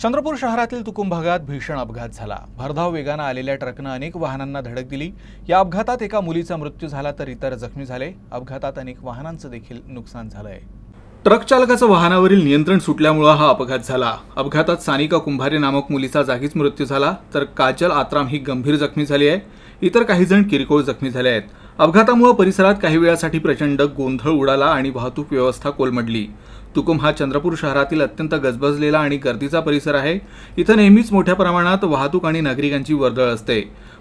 चंद्रपूर शहरातील तुकुम भागात भीषण अपघात झाला। भरधाव वेगाने आलेल्या ट्रकने अनेक वाहनांना धडक दिली। या अपघातात एका मुलीचा मृत्यू झाला तर इतर जखमी झाले। अपघातात अनेक वाहनांचे देखील नुकसान झालंय। ट्रक चालकाचं वाहनावरील नियंत्रण सुटल्यामुळे हा अपघात झाला। अपघातात सानिका कुंभारे नामक मुलीचा जागीच मृत्यू झाला तर काजल आत्राम ही गंभीर जखमी झाली आहे। इतर काही जण किरकोळ जखमी झाले आहेत। अपघातामुळे परिसरात काही वेळासाठी प्रचंड गोंधळ उडाला आणि वाहतूक व्यवस्था कोलमडली। तुकुम हा चंद्रपूर शहरातील अत्यंत गजबजलेला आणि गर्दीचा परिसर आहे। इथं नेहमीच मोठ्या प्रमाणात वाहतूक आणि नागरिकांची वर्दळ असते।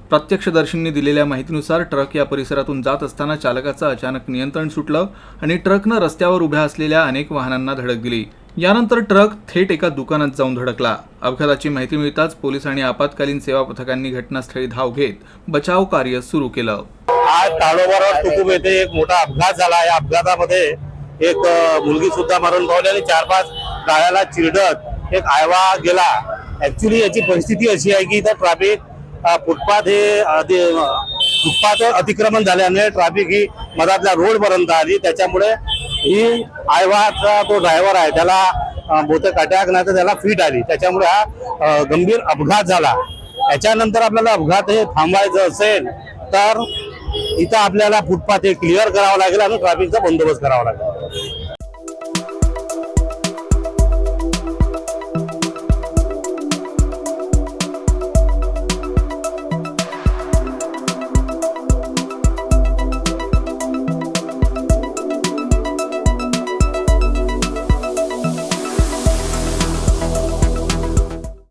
प्रत्यक्षदर्शींनी दिलेल्या माहितीनुसार ट्रक या परिसरातून जात असताना चालकाचं अचानक नियंत्रण सुटलं आणि ट्रकनं रस्त्यावर उभ्या असलेल्या अनेक वाहनांना धडक दिली। यानंतर ट्रक थेट एका दुकानात जाऊन धडकला। अपघाताची माहिती मिळताच पोलीस आणि आपत्कालीन सेवा पथकांनी घटनास्थळी धाव घेत बचाव कार्य सुरू केलं। आज ताडोबा तुकुम येथे एक मोठा अपघात झाला। या अपघातामध्ये एक मुलगी सुद्धा मरण पावली आणि 4-5 गाड्याला चिरडत एक आयवा गेला। ऍक्च्युली याची परिस्थिती अशी आहे की इथं ट्रॅफिक फुटपाथ अतिक्रमण झाल्याने ट्रॅफिक ही मधातल्या रोड पर्यंत आली। त्याच्यामुळे ही आयवाचा तो ड्रायव्हर आहे त्याला बहुतेक अटॅक नाही तर त्याला फिट आली, त्याच्यामुळे हा गंभीर अपघात झाला। याच्यानंतर आपल्याला अपघात हे थांबवायचं असेल तर इथं आपल्याला फुटपाथ हे क्लिअर करावं लागेल आणि ट्रॅफिकचा बंदोबस्त करावा लागेल।